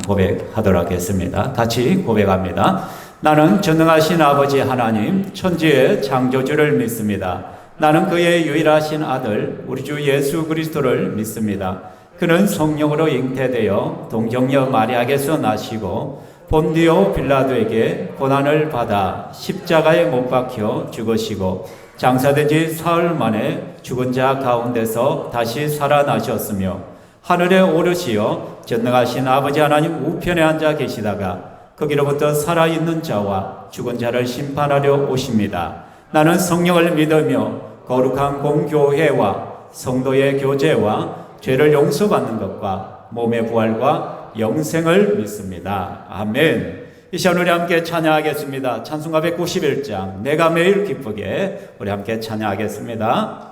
고백하도록 하겠습니다. 같이 고백합니다. 나는 전능하신 아버지 하나님 천지의 창조주를 믿습니다. 나는 그의 유일하신 아들 우리 주 예수 그리스도를 믿습니다. 그는 성령으로 잉태되어 동정녀 마리아에게서 나시고 본디오 빌라도에게 고난을 받아 십자가에 못 박혀 죽으시고 장사된 지 사흘 만에 죽은 자 가운데서 다시 살아나셨으며 하늘에 오르시어 전능하신 아버지 하나님 우편에 앉아 계시다가 거기로부터 살아있는 자와 죽은 자를 심판하려 오십니다. 나는 성령을 믿으며 거룩한 공교회와 성도의 교제와 죄를 용서받는 것과 몸의 부활과 영생을 믿습니다. 아멘. 이 시간 우리 함께 찬양하겠습니다. 찬송가 191장 내가 매일 기쁘게 우리 함께 찬양하겠습니다.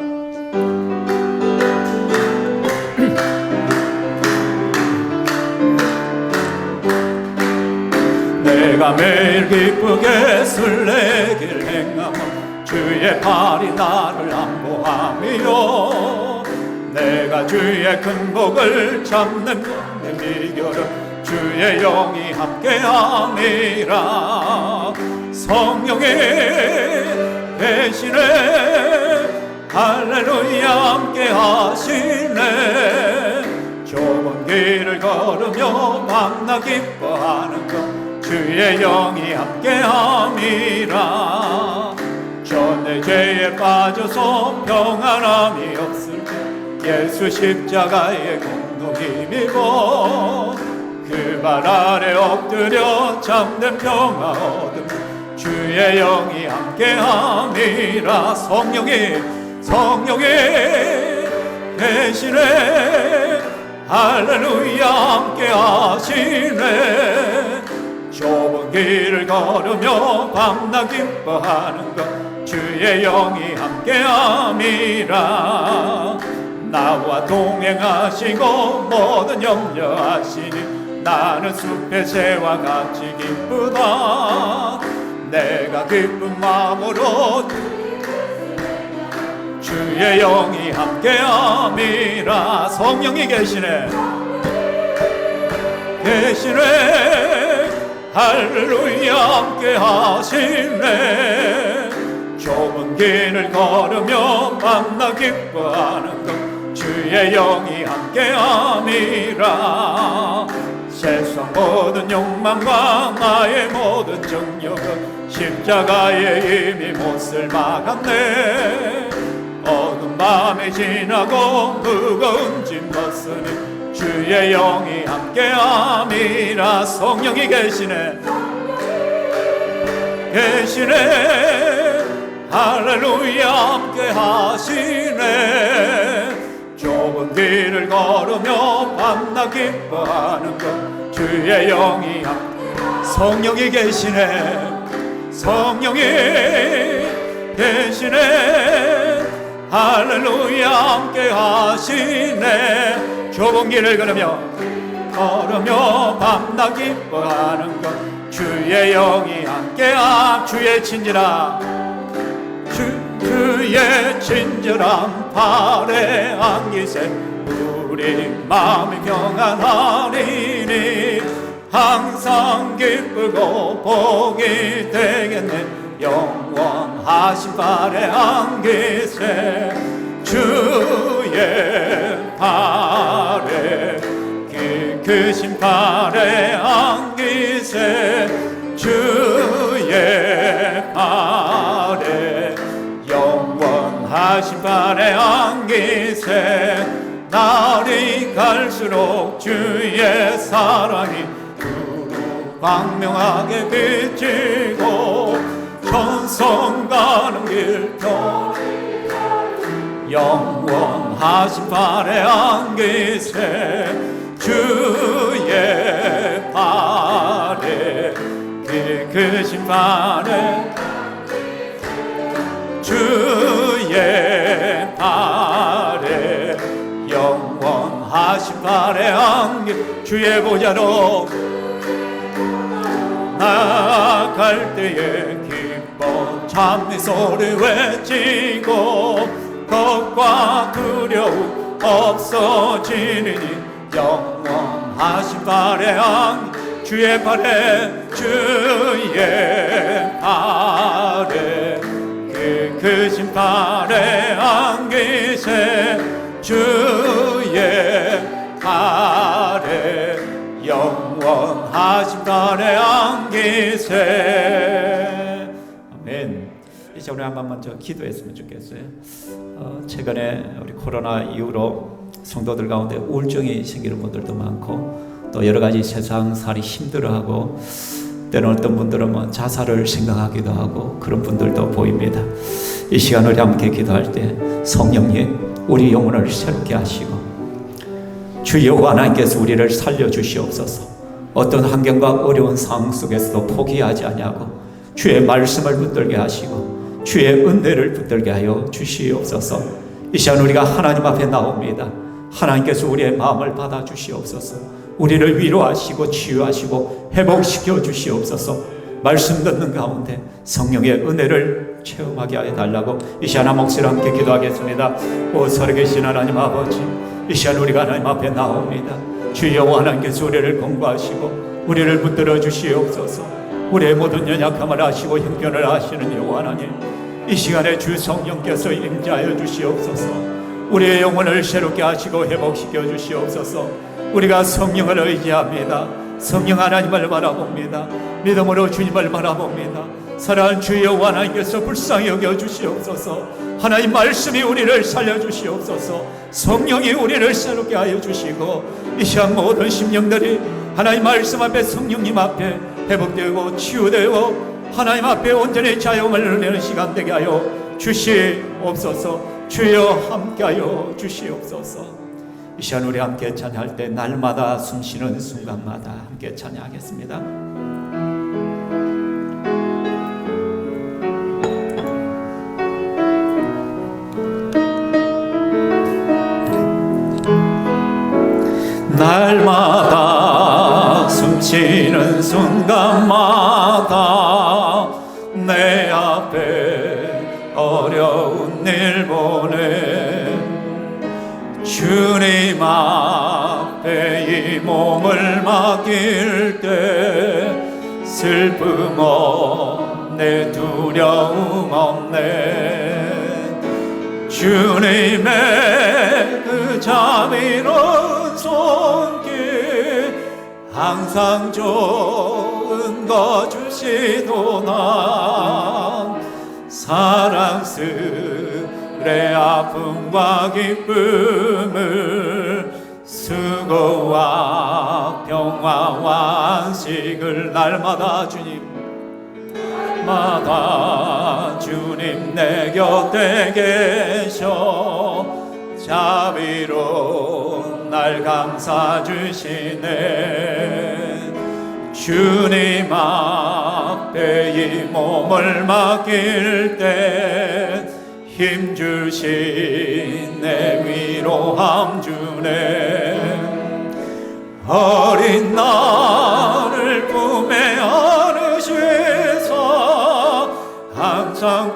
내가 매일 기쁘게 술래길 행하며 주의 팔이 나를 안보하며 내가 주의 큰 복을 잡는 내 비결은 주의 영이 함께함이라. 성령이 계시네 할렐루야 함께하시네. 좁은 길을 걸으며 만나 기뻐하는 것 주의 영이 함께함이라. 전에 죄에 빠져서 평안함이 없을 때 예수 십자가의 공로 힘입어 그 발 아래 엎드려 참된 평화 얻음 주의 영이 함께함이라. 성령이 계시네 할렐루야 함께하시네. 좁은 길을 걸으며 밤낮 기뻐하는 것 주의 영이 함께함이라. 나와 동행하시고 모든 염려하시니 나는 숲의 새와 같이 기쁘다. 내가 기쁜 마음으로 주의 영이 함께함이라. 성령이 계시네 할렐루야 함께하시네. 좁은 길을 걸으며 만나 기뻐하는 것 주의 영이 함께함이라. 세상 모든 욕망과 나의 모든 정욕은 십자가에 이미 못을 막았네. 어두운 밤이 지나고 무거운 짐 벗으니 주의 영이 함께함이라. 성령이 계시네 할렐루야 함께하시네. 좁은 길을 걸으며 밤낮 기뻐하는 것 주의 영이 성령이 계시네 할렐루야 함께하시네. 좁은 길을 걸으며 밤낮 기뻐하는 것 주의 영이 함께함. 주의 친절한 팔에 안기세 우리 마음이 평안하리니. 항상 기쁘고 복이 되겠네 영원하신 팔에 안기세. 주의 팔에 크신 팔에 안기세. 주의 팔에 영원하신 팔에 안기세. 날이 갈수록 주의 사랑이 두루 광명하게 비치고 천성 가는 길편 영원하신 팔에 안기세. 주의 팔에 크신 팔에 주의 팔에 영원하신 팔에 안기. 주의 보좌로 나갈 때에 기뻐 참는 소리 외치고 겁과 두려움 없어지니 영원한 하신 발에 주의 발에 주의 발에 그 크신 발에 안기세 주의 발에 영원하신 발에 안기세. 아멘. 이제 우리 한번 먼저 기도했으면 좋겠어요. 최근에 우리 코로나 이후로 성도들 가운데 우울증이 생기는 분들도 많고 또 여러 가지 세상살이 힘들어하고 때로는 어떤 분들은 뭐 자살을 생각하기도 하고 그런 분들도 보입니다. 이 시간 우리 함께 기도할 때 성령님 우리 영혼을 새롭게 하시고 주 여호와 하나님께서 우리를 살려주시옵소서. 어떤 환경과 어려운 상황 속에서도 포기하지 아니하고 주의 말씀을 붙들게 하시고 주의 은혜를 붙들게 하여 주시옵소서. 이 시간 우리가 하나님 앞에 나옵니다. 하나님께서 우리의 마음을 받아주시옵소서. 우리를 위로하시고 치유하시고 회복시켜 주시옵소서. 말씀 듣는 가운데 성령의 은혜를 체험하게 하여 달라고 이 시간 한 목소리로 함께 기도하겠습니다. 오 살아계신 하나님 아버지, 이 시간 우리가 하나님 앞에 나옵니다. 주 여호와 하나님께서 우리를 공부하시고 우리를 붙들어 주시옵소서. 우리의 모든 연약함을 아시고 형편을 아시는 여호와 하나님, 이 시간에 주 성령께서 임재하여 주시옵소서. 우리의 영혼을 새롭게 하시고 회복시켜 주시옵소서. 우리가 성령을 의지합니다. 성령 하나님을 바라봅니다. 믿음으로 주님을 바라봅니다. 사랑하는 주 여호와 하나님께서 불쌍히 여겨 주시옵소서. 하나님 말씀이 우리를 살려주시옵소서. 성령이 우리를 새롭게 하여 주시고 이 시간 모든 심령들이 하나님 말씀 앞에 성령님 앞에 회복되고 치유되고 하나님 앞에 온전히 자유함을 누리는 시간 되게 하여 주시옵소서. 주여 함께하여 주시옵소서. 이 시간 우리 함께 찬양할 때 날마다 숨쉬는 순간마다 함께 찬양하겠습니다. 날마다 숨쉬는 순간마다 내 앞에 어려운 일 보내 주님 앞에 이 몸을 맡길 때 슬픔 없네 두려움 없네 주님의 그 자비로운 손길 항상 좋은 거 주시도다 사랑스레 아픔과 기쁨을 수고와 평화와 안식을 날마다 주님 내 곁에 계셔 자비로운 날 감싸 주시네 주님 앞에 이 몸을 맡길 때 힘 주시네 위로함 주네 어린 나를 품에 안으시사 항상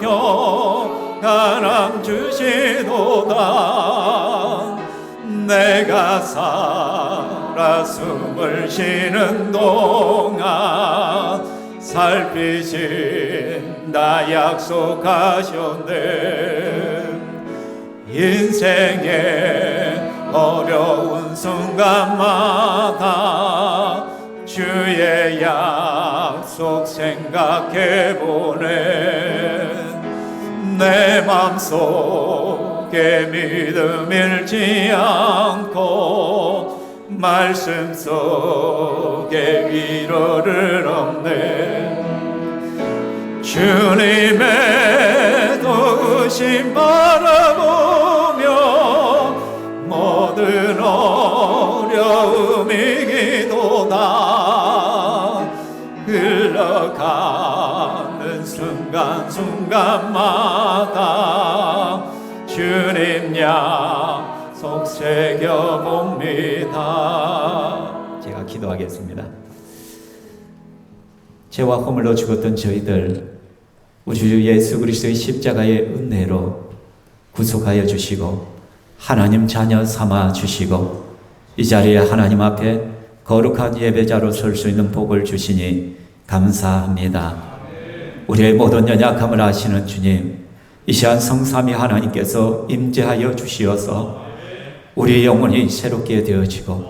평안함 주시도다 내가 살아 숨을 쉬는 동안 살피신다 약속하셨네 인생의 어려운 순간마다 주의 약속 생각해보네 내 맘속에 믿음 잃지 않고 말씀 속에 위로를 얻네 주님의 도우심 바라보며 모든 어려움 이기도다 흘러가는 순간순간마다 주님 약속 새겨봅니다. 제가 기도하겠습니다. 죄와 허물로 죽었던 저희들 우리 주 예수 그리스도의 십자가의 은혜로 구속하여 주시고 하나님 자녀 삼아 주시고 이 자리에 하나님 앞에 거룩한 예배자로 설 수 있는 복을 주시니 감사합니다. 우리의 모든 연약함을 아시는 주님, 이 시간 성삼위 하나님께서 임재하여 주시어서 우리의 영혼이 새롭게 되어지고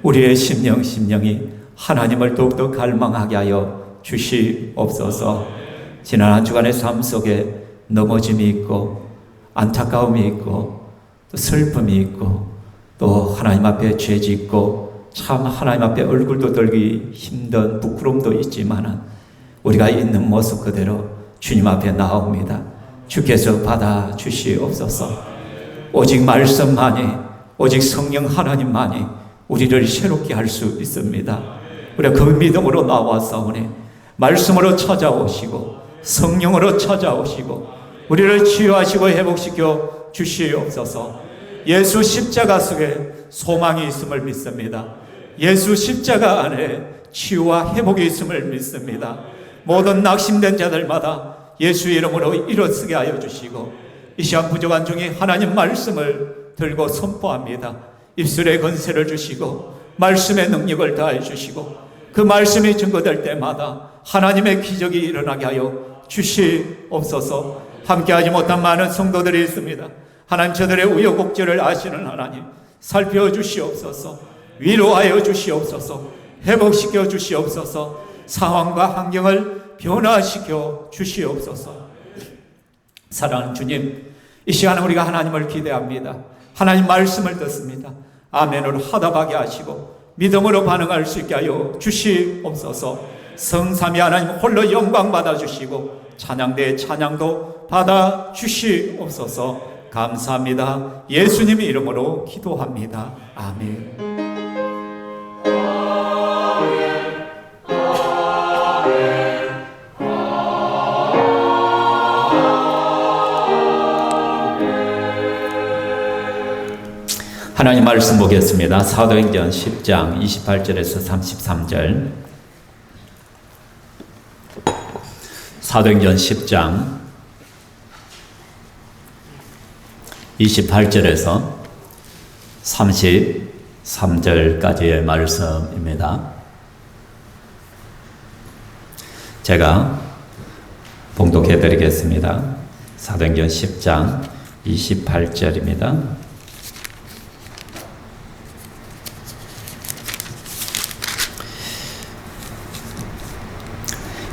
우리의 심령이 하나님을 더욱더 갈망하게 하여 주시옵소서. 지난 한 주간의 삶 속에 넘어짐이 있고 안타까움이 있고 또 슬픔이 있고 또 하나님 앞에 죄 짓고 참 하나님 앞에 얼굴도 들기 힘든 부끄러움도 있지만 우리가 있는 모습 그대로 주님 앞에 나옵니다. 주께서 받아 주시옵소서. 오직 말씀만이, 오직 성령 하나님만이 우리를 새롭게 할 수 있습니다. 우리가 그 믿음으로 나와서오니 말씀으로 찾아오시고 성령으로 찾아오시고 우리를 치유하시고 회복시켜 주시옵소서. 예수 십자가 속에 소망이 있음을 믿습니다. 예수 십자가 안에 치유와 회복이 있음을 믿습니다. 모든 낙심된 자들마다 예수 이름으로 일어서게 하여 주시고 이 시간 부족한 중에 하나님 말씀을 들고 선포합니다. 입술에 권세를 주시고 말씀의 능력을 다해 주시고 그 말씀이 증거될 때마다 하나님의 기적이 일어나게 하여 주시옵소서. 함께하지 못한 많은 성도들이 있습니다. 하나님, 저들의 우여곡절을 아시는 하나님, 살펴주시옵소서. 위로하여 주시옵소서. 회복시켜 주시옵소서. 상황과 환경을 변화시켜 주시옵소서. 사랑하는 주님, 이 시간에 우리가 하나님을 기대합니다. 하나님 말씀을 듣습니다. 아멘으로 화답하게 하시고 믿음으로 반응할 수 있게 하여 주시옵소서. 성삼위 하나님 홀로 영광 받아 주시고 찬양대의 찬양도 받아 주시옵소서. 감사합니다. 예수님 이름으로 기도합니다. 아멘. 하나님 말씀 보겠습니다. 사도행전 10장 28절에서 33절. 사도행전 10장 28절에서 33절까지의 말씀입니다. 제가 봉독해 드리겠습니다. 사도행전 10장 28절입니다.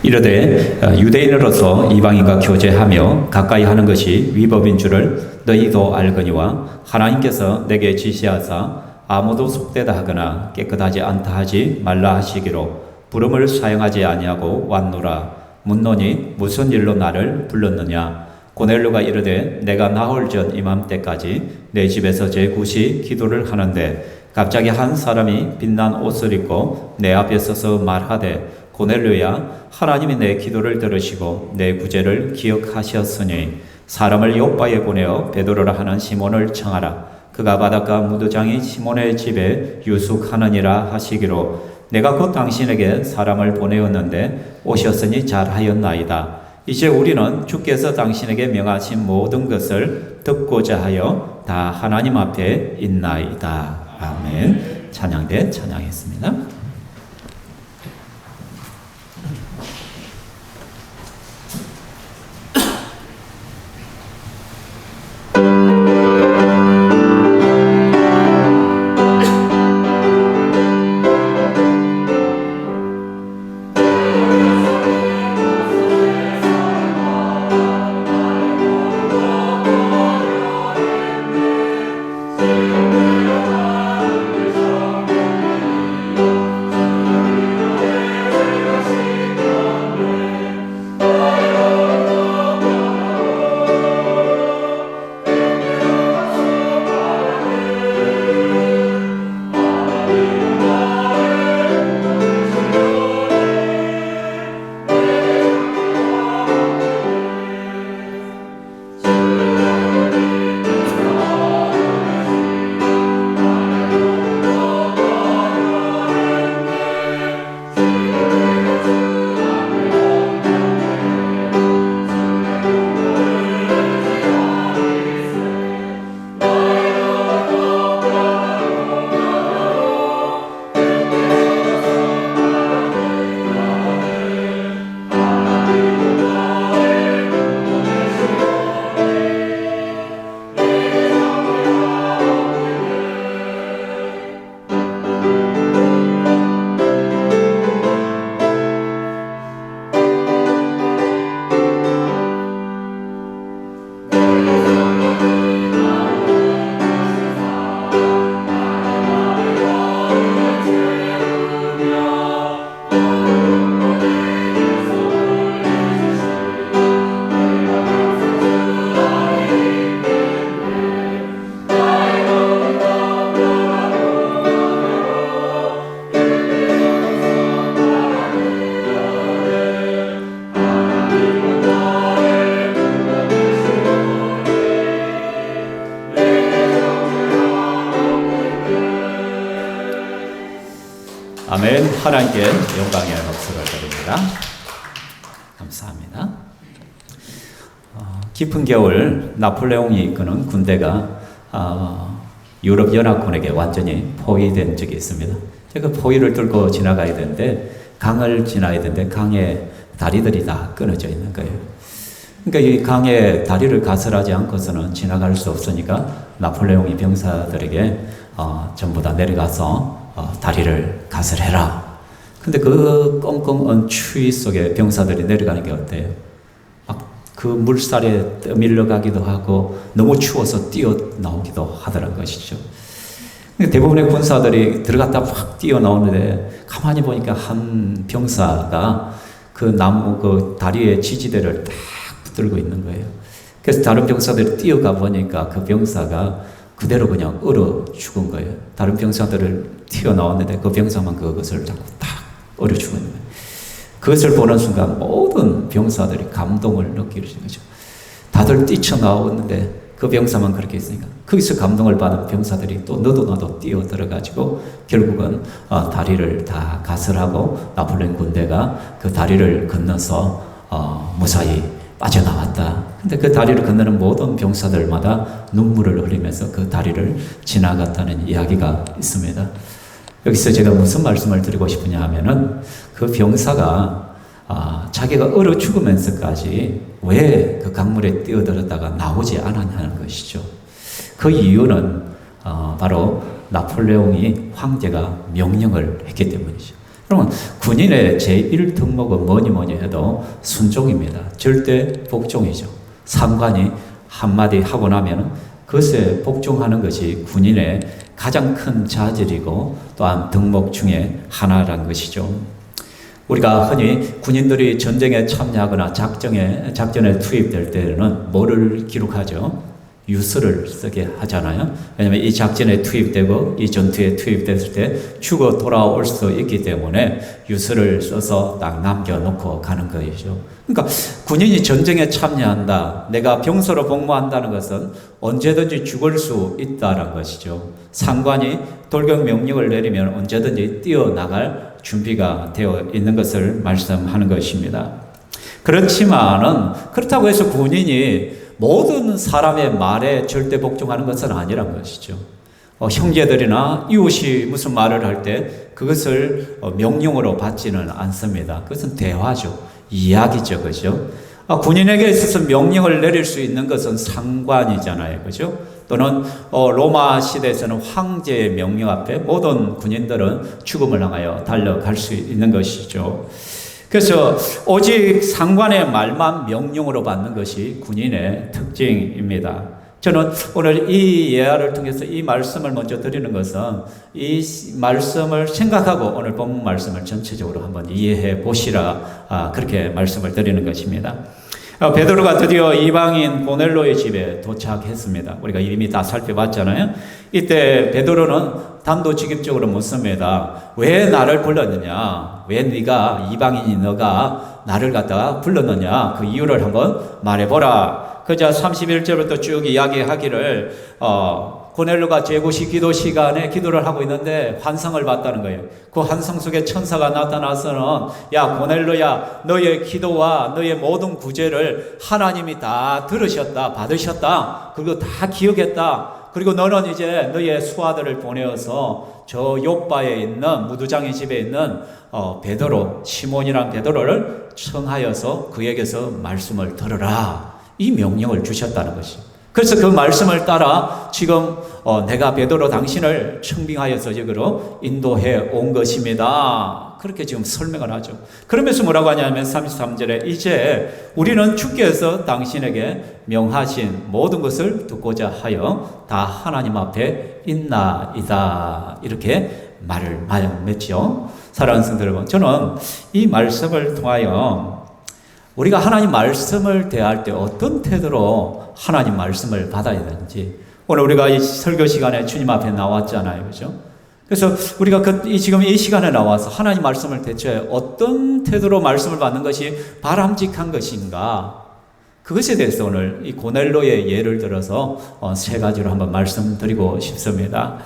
이르되 유대인으로서 이방인과 교제하며 가까이 하는 것이 위법인 줄을 너희도 알거니와 하나님께서 내게 지시하사 아무도 속되다 하거나 깨끗하지 않다 하지 말라 하시기로 부름을 사용하지 아니하고 왔노라. 묻노니 무슨 일로 나를 불렀느냐. 고넬료가 이르되 내가 나흘 전 이맘때까지 내 집에서 제9시 기도를 하는데 갑자기 한 사람이 빛난 옷을 입고 내 앞에 서서 말하되 고넬료야, 하나님이 내 기도를 들으시고 내 구제를 기억하셨으니 사람을 요바에 보내어 베드로라 하는 시몬을 청하라. 그가 바닷가 무도장이 시몬의 집에 유숙하느니라 하시기로 내가 곧 당신에게 사람을 보내었는데 오셨으니 잘하였나이다. 이제 우리는 주께서 당신에게 명하신 모든 것을 듣고자 하여 다 하나님 앞에 있나이다. 아멘. 찬양대 찬양했습니다. 하나님께 영광의 박수를 드립니다. 감사합니다. 깊은 겨울 나폴레옹이 이끄는 군대가 유럽 연합군에게 완전히 포위된 적이 있습니다. 제가 포위를 뚫고 지나가야 되는데 강을 지나야 되는데 강에 다리들이 다 끊어져 있는 거예요. 그러니까 이 강에 다리를 가설하지 않고서는 지나갈 수 없으니까 나폴레옹이 병사들에게 전부 다 내려가서 다리를 가설해라. 근데 그 꽁꽁 추위 속에 병사들이 내려가는 게 어때요? 막 그 물살에 떠밀려 가기도 하고 너무 추워서 뛰어나오기도 하더란 것이죠. 대부분의 군사들이 들어갔다 확 뛰어나오는데 가만히 보니까 한 병사가 그 나무 그 다리의 지지대를 딱 붙들고 있는 거예요. 그래서 다른 병사들이 뛰어가 보니까 그 병사가 그대로 그냥 얼어 죽은 거예요. 다른 병사들을 튀어나왔는데 그 병사만 그것을 자꾸 딱 얼어 죽은 거예요. 그것을 보는 순간 모든 병사들이 감동을 느끼는 거죠. 다들 뛰쳐나왔는데 그 병사만 그렇게 있으니까 거기서 감동을 받은 병사들이 또 너도 나도 뛰어들어가지고 결국은 다리를 다 가설하고 나폴레옹 군대가 그 다리를 건너서 무사히 빠져나왔다. 근데 그 다리를 건너는 모든 병사들마다 눈물을 흘리면서 그 다리를 지나갔다는 이야기가 있습니다. 여기서 제가 무슨 말씀을 드리고 싶으냐 하면은 그 병사가 자기가 얼어 죽으면서까지 왜 그 강물에 뛰어들었다가 나오지 않았냐는 것이죠. 그 이유는 바로 나폴레옹이 황제가 명령을 했기 때문이죠. 그러면 군인의 제1덕목은 뭐니 해도 순종입니다. 절대 복종이죠. 상관이 한마디 하고 나면 그것에 복종하는 것이 군인의 가장 큰 자질이고 또한 덕목 중에 하나라는 것이죠. 우리가 흔히 군인들이 전쟁에 참여하거나 작전에 투입될 때는 뭐를 기록하죠? 유서를 쓰게 하잖아요. 왜냐하면 이 작전에 투입되고 이 전투에 투입됐을 때 죽어 돌아올 수 있기 때문에 유서를 써서 딱 남겨놓고 가는 것이죠. 그러니까 군인이 전쟁에 참여한다, 내가 병사로 복무한다는 것은 언제든지 죽을 수 있다는 것이죠. 상관이 돌격 명령을 내리면 언제든지 뛰어나갈 준비가 되어 있는 것을 말씀하는 것입니다. 그렇다고 해서 군인이 모든 사람의 말에 절대 복종하는 것은 아니란 것이죠. 형제들이나 이웃이 무슨 말을 할 때 그것을 명령으로 받지는 않습니다. 그것은 대화죠. 이야기죠. 그죠? 군인에게 있어서 명령을 내릴 수 있는 것은 상관이잖아요. 그죠? 또는 로마 시대에서는 황제의 명령 앞에 모든 군인들은 죽음을 향하여 달려갈 수 있는 것이죠. 그래서 오직 상관의 말만 명령으로 받는 것이 군인의 특징입니다. 저는 오늘 이 예화를 통해서 이 말씀을 먼저 드리는 것은 이 말씀을 생각하고 오늘 본문 말씀을 전체적으로 한번 이해해 보시라 그렇게 말씀을 드리는 것입니다. 베드로가 드디어 이방인 고넬로의 집에 도착했습니다. 우리가 이미 다 살펴봤잖아요. 이때 베드로는 단도직입적으로 묻습니다. 왜 나를 불렀느냐? 왜 네가 이방인이 너가 나를 갖다가 불렀느냐? 그 이유를 한번 말해보라. 그자 31절부터 쭉 이야기하기를 고넬로가 제9시 기도 시간에 기도를 하고 있는데 환상을 봤다는 거예요. 그 환상 속에 천사가 나타나서는 야 고넬로야, 너의 기도와 너의 모든 구제를 하나님이 다 들으셨다, 받으셨다, 그리고 다 기억했다. 그리고 너는 이제 너의 수하들을 보내어서 저 요바에 있는 무두장의 집에 있는 베드로, 시몬이란 베드로를 청하여서 그에게서 말씀을 들으라. 이 명령을 주셨다는 것이죠. 그래서 그 말씀을 따라 지금 내가 베드로 당신을 청빙하여서 여기로 인도해 온 것입니다. 그렇게 지금 설명을 하죠. 그러면서 뭐라고 하냐면 33절에 이제 우리는 주께서 당신에게 명하신 모든 것을 듣고자 하여 다 하나님 앞에 있나이다. 이렇게 말을 맺죠. 사랑하는 성도 여러분, 저는 이 말씀을 통하여 우리가 하나님 말씀을 대할 때 어떤 태도로 하나님 말씀을 받아야 되는지, 오늘 우리가 이 설교 시간에 주님 앞에 나왔잖아요. 그죠? 그래서 우리가 지금 이 시간에 나와서 하나님 말씀을 대체 어떤 태도로 말씀을 받는 것이 바람직한 것인가? 그것에 대해서 오늘 이 고넬로의 예를 들어서 세 가지로 한번 말씀드리고 싶습니다.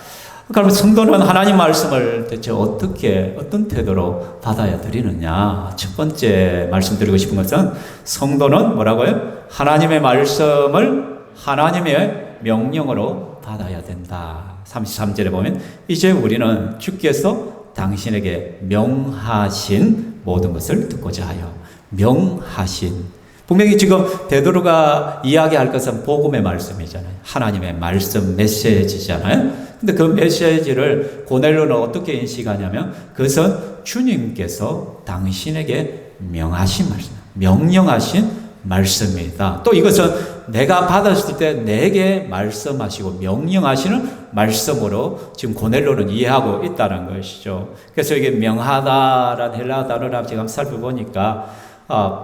그러면 성도는 하나님 말씀을 대체 어떤 태도로 받아야 드리느냐? 첫 번째 말씀드리고 싶은 것은 성도는 뭐라고요? 하나님의 말씀을 하나님의 명령으로 받아야 된다. 33절에 보면 이제 우리는 주께서 당신에게 명하신 모든 것을 듣고자 하여. 명하신. 분명히 지금 베드로가 이야기할 것은 복음의 말씀이잖아요. 하나님의 말씀 메시지잖아요. 근데 그 메시지를 고넬료는 어떻게 인식하냐면 그것은 주님께서 당신에게 명하신 말씀, 명령하신 말씀이다. 또 이것은 내가 받았을 때 내게 말씀하시고 명령하시는 말씀으로 지금 고넬료는 이해하고 있다는 것이죠. 그래서 이게 명하다라는 헬라어 단어를 제가 한번 살펴보니까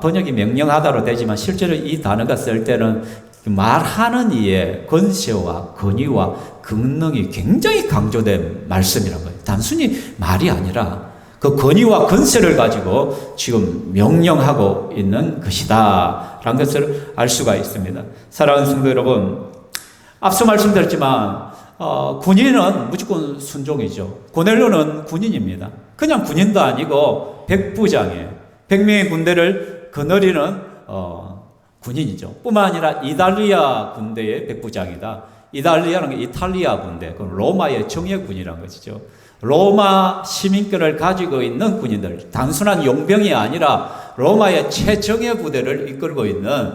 번역이 명령하다로 되지만 실제로 이 단어가 쓸 때는 말하는 이의 권세와 권위와 권능이 굉장히 강조된 말씀이라는 거예요. 단순히 말이 아니라 그 권위와 권세를 가지고 지금 명령하고 있는 것이다 라는 것을 알 수가 있습니다. 사랑하는 성도 여러분, 앞서 말씀드렸지만 군인은 무조건 순종이죠. 고넬료는 군인입니다. 그냥 군인도 아니고 백부장이에요. 100명의 군대를 거느리는 군인이죠. 뿐만 아니라 이탈리아 군대의 백부장이다. 이탈리아는 이탈리아 군대, 그건 로마의 정예군이라는 것이죠. 로마 시민권을 가지고 있는 군인들, 단순한 용병이 아니라 로마의 최정예 부대를 이끌고 있는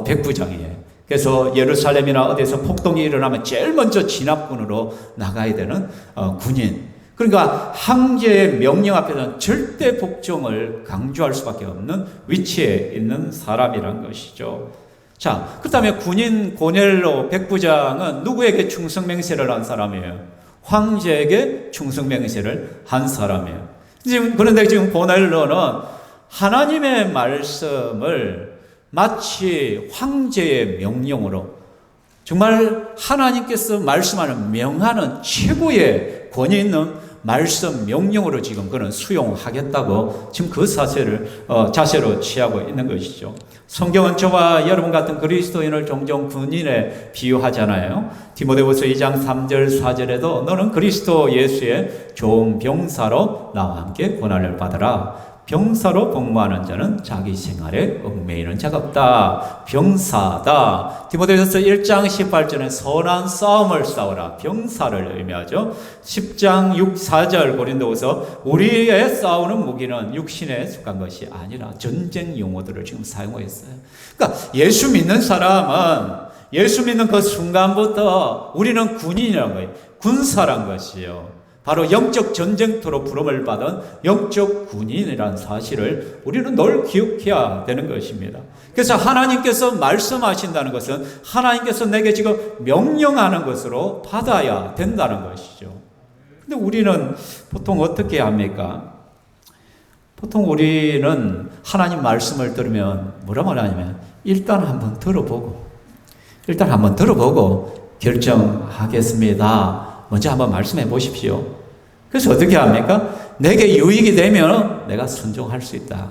백부장이에요. 그래서 예루살렘이나 어디서 폭동이 일어나면 제일 먼저 진압군으로 나가야 되는 군인. 그러니까 황제의 명령 앞에서는 절대 복종을 강조할 수밖에 없는 위치에 있는 사람이란 것이죠. 자, 그렇다면 군인 고넬료 백부장은 누구에게 충성맹세를 한 사람이에요? 황제에게 충성맹세를 한 사람이에요. 그런데 지금 고넬료는 하나님의 말씀을 마치 황제의 명령으로, 정말 하나님께서 말씀하는 명하는 최고의 권위 있는 말씀 명령으로 지금 그는 수용하겠다고 지금 그 자세로 취하고 있는 것이죠. 성경은 저와 여러분 같은 그리스도인을 종종 군인에 비유하잖아요. 디모데후서 2장 3절 4절에도 너는 그리스도 예수의 좋은 병사로 나와 함께 고난을 받으라. 병사로 복무하는 자는 자기 생활에 얽매이는 자가 없다. 병사다. 디모데후서 1장 18절에 선한 싸움을 싸우라. 병사를 의미하죠. 10장 6, 4절 고린도후서 우리의 싸우는 무기는 육신에 속한 것이 아니라 전쟁 용어들을 지금 사용했어요. 그러니까 예수 믿는 사람은 예수 믿는 그 순간부터 우리는 군인이라는 거예요. 군사란 것이요. 바로 영적 전쟁터로 부름을 받은 영적 군인이라는 사실을 우리는 늘 기억해야 되는 것입니다. 그래서 하나님께서 말씀하신다는 것은 하나님께서 내게 지금 명령하는 것으로 받아야 된다는 것이죠. 근데 우리는 보통 어떻게 합니까? 보통 우리는 하나님 말씀을 들으면 뭐라고 하냐면 일단 한번 들어보고 결정하겠습니다. 먼저 한번 말씀해 보십시오. 그래서 어떻게 합니까? 내게 유익이 되면 내가 순종할 수 있다.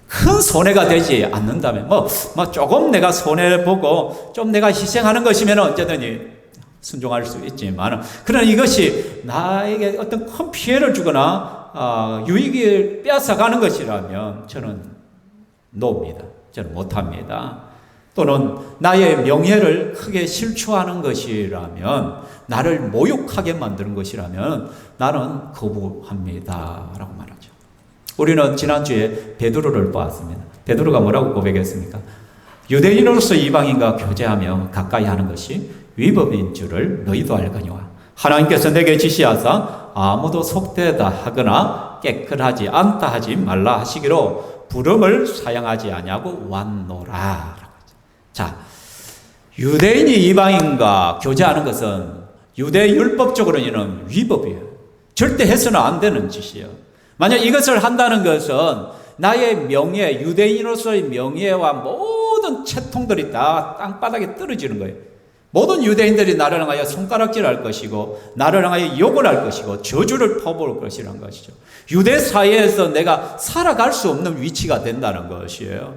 큰 손해가 되지 않는다면, 조금 내가 손해보고 좀 내가 희생하는 것이면 언제든지 순종할 수 있지만, 그러나 이것이 나에게 어떤 큰 피해를 주거나 유익을 빼앗아가는 것이라면 저는 노입니다. 저는 못합니다. 또는 나의 명예를 크게 실추하는 것이라면, 나를 모욕하게 만드는 것이라면 나는 거부합니다 라고 말하죠. 우리는 지난주에 베드로를 보았습니다. 베드로가 뭐라고 고백했습니까? 유대인으로서 이방인과 교제하며 가까이 하는 것이 위법인 줄을 너희도 알거니와 하나님께서 내게 지시하사 아무도 속되다 하거나 깨끗하지 않다 하지 말라 하시기로 부름을 사용하지 아니하고 왔노라. 자, 유대인이 이방인과 교제하는 것은 유대 율법적으로는 위법이에요. 절대 해서는 안 되는 짓이에요. 만약 이것을 한다는 것은 나의 명예, 유대인으로서의 명예와 모든 채통들이 다 땅바닥에 떨어지는 거예요. 모든 유대인들이 나를 향하여 손가락질할 것이고 나를 향하여 욕을 할 것이고 저주를 퍼부을 것이라는 것이죠. 유대 사회에서 내가 살아갈 수 없는 위치가 된다는 것이에요.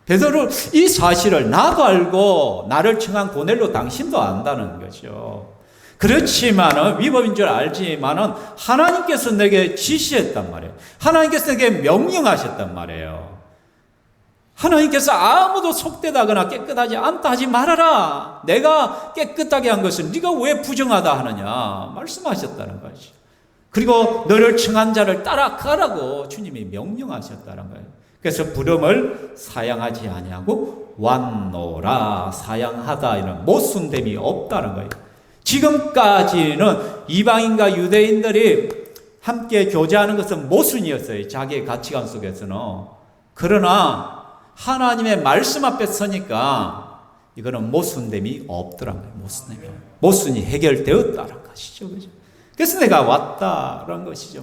베드로 이 사실을 나도 알고 나를 청한 고넬료 당신도 안다는 거죠. 그렇지만은 위법인 줄 알지만은 하나님께서 내게 지시했단 말이에요. 하나님께서 내게 명령하셨단 말이에요. 하나님께서 아무도 속되다거나 깨끗하지 않다 하지 말아라. 내가 깨끗하게 한 것을 네가 왜 부정하다 하느냐 말씀하셨다는 것이죠. 그리고 너를 청한 자를 따라가라고 주님이 명령하셨다는 거예요. 그래서 부름을 사양하지 아니하고 완노라, 사양하다 이런 모순됨이 없다는 거예요. 지금까지는 이방인과 유대인들이 함께 교제하는 것은 모순이었어요. 자기의 가치관 속에서는. 그러나 하나님의 말씀 앞에 서니까 이거는 모순됨이 없더란 거예요. 모순이 해결되었다는 것이죠. 그죠? 그래서 내가 왔다라는 것이죠.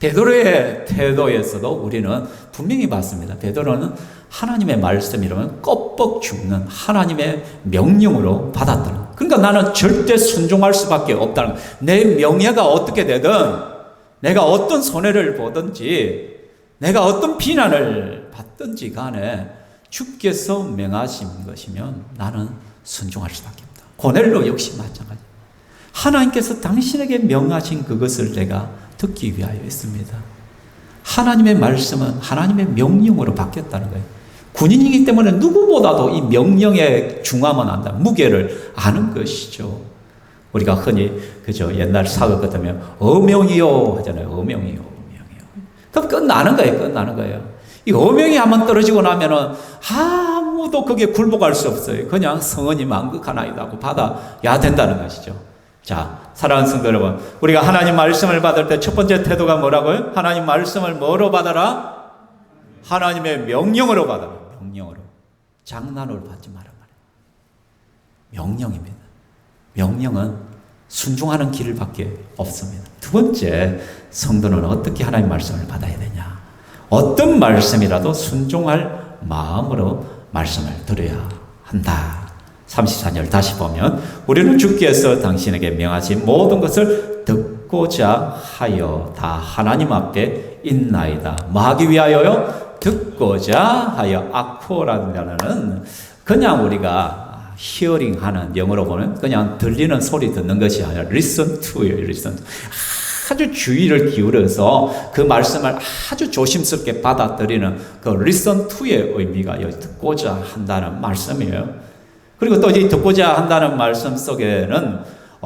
베드로의 태도에서도 우리는 분명히 봤습니다. 베드로는 하나님의 말씀이라면 껍벅 죽는 하나님의 명령으로 받았다는. 그러니까 나는 절대 순종할 수밖에 없다는. 내 명예가 어떻게 되든, 내가 어떤 손해를 보든지, 내가 어떤 비난을 받든지 간에 주께서 명하신 것이면 나는 순종할 수밖에 없다. 고넬로 역시 마찬가지. 하나님께서 당신에게 명하신 그것을 내가 듣기 위하여 했습니다. 하나님의 말씀은 하나님의 명령으로 바뀌었다는 거예요. 군인이기 때문에 누구보다도 이 명령의 중함은 안다. 무게를 아는 것이죠. 우리가 흔히 그저 옛날 사극 같으면 어명이요 하잖아요. 어명이요. 그럼 끝나는 거예요. 이 어명이 한번 떨어지고 나면은 아무도 거기에 굴복할 수 없어요. 그냥 성은이 만극하나이다 하고 받아야 된다는 것이죠. 자, 사랑하는 성도 여러분, 우리가 하나님 말씀을 받을 때 첫 번째 태도가 뭐라고요? 하나님 말씀을 뭐로 받아라? 하나님의 명령으로 받아라. 명령으로. 장난으로 받지 말란 말이에요. 명령입니다. 명령은 순종하는 길밖에 없습니다. 두 번째, 성도는 어떻게 하나님 말씀을 받아야 되냐? 어떤 말씀이라도 순종할 마음으로 말씀을 들어야 한다. 34절 다시 보면 우리는 주께서 당신에게 명하신 모든 것을 듣고자 하여 다 하나님 앞에 있나이다. 뭐 하기 위하여요? 듣고자 하여. 아코라는 단어는 그냥 우리가 히어링하는, 영어로 보면 그냥 들리는 소리 듣는 것이 아니라 listen to예요. listen to. 아주 주의를 기울여서 그 말씀을 아주 조심스럽게 받아들이는 그 listen to의 의미가 듣고자 한다는 말씀이에요. 그리고 또 이 듣고자 한다는 말씀 속에는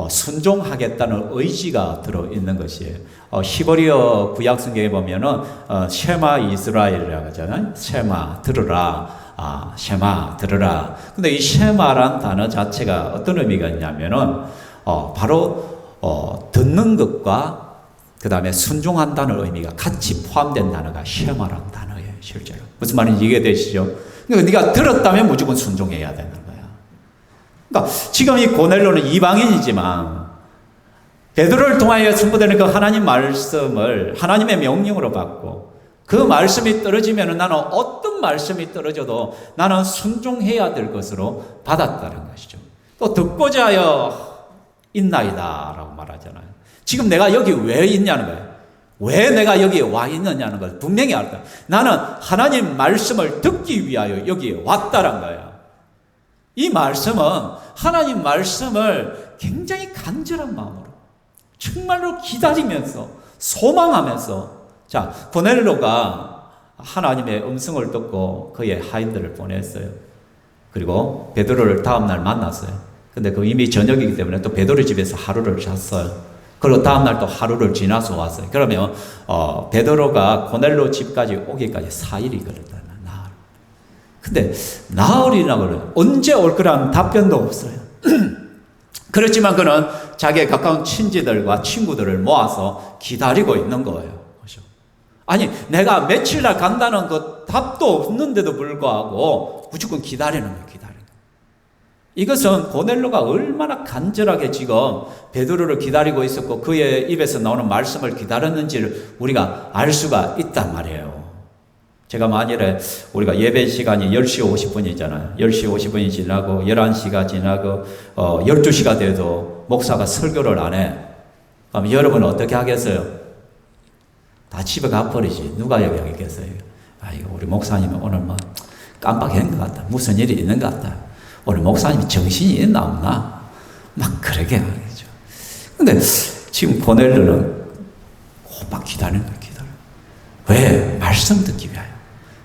순종하겠다는 의지가 들어있는 것이에요. 히브리어 구약 성경에 보면은 쉐마 이스라엘이라고 하잖아요. 쉐마 들으라. 쉐마 들으라. 근데 이 쉐마란 단어 자체가 어떤 의미가 있냐면은 바로 듣는 것과 그 다음에 순종한다는 의미가 같이 포함된 단어가 쉐마라는 단어예요. 실제로 무슨 말인지 이해되시죠? 그러니까 네가 들었다면 무조건 순종해야 되는 거야. 그러니까 지금 이 고넬로는 이방인이지만 베드로를 통하여 선포되는 그 하나님 말씀을 하나님의 명령으로 받고 그 말씀이 떨어지면 나는 어떤 말씀이 떨어져도 나는 순종해야 될 것으로 받았다는 것이죠. 또 듣고자 하여 있나이다 라고 말하잖아요. 지금 내가 여기 왜 있냐는 거예요. 왜 내가 여기에 와 있느냐는 걸 분명히 알다. 나는 하나님 말씀을 듣기 위하여 여기에 왔다란 거예요. 이 말씀은 하나님 말씀을 굉장히 간절한 마음으로 정말로 기다리면서 소망하면서, 자, 고넬로가 하나님의 음성을 듣고 그의 하인들을 보냈어요. 그리고 베드로를 다음날 만났어요. 근데 그 이미 저녁이기 때문에 또 베드로 집에서 하루를 잤어요. 그리고 다음날 또 하루를 지나서 왔어요. 그러면 베드로가 고넬로 집까지 오기까지 4일이 걸렸다. 나흘. 근데 나흘이나 걸려요. 언제 올 거라는 답변도 없어요. 그렇지만 그는 자기의 가까운 친지들과 친구들을 모아서 기다리고 있는 거예요. 아니, 내가 며칠날 간다는 그 답도 없는데도 불구하고 무조건 기다리는 거예요. 이것은 고넬로가 얼마나 간절하게 지금 베드로를 기다리고 있었고 그의 입에서 나오는 말씀을 기다렸는지를 우리가 알 수가 있단 말이에요. 제가 만일에 우리가 예배 시간이 10시 50분이잖아요. 10시 50분이 지나고 11시가 지나고 12시가 돼도 목사가 설교를 안 해. 그럼 여러분은 어떻게 하겠어요? 다 집에 가버리지. 누가 여기 하겠어요? 아이고, 우리 목사님은 오늘 뭐 깜빡한 것 같다. 무슨 일이 있는 것 같다. 오늘 목사님이 정신이 있나 없나? 막 그러게 하죠. 근데 지금 고넬료는 막 기다리는 거예요. 왜? 말씀 듣기 위하여.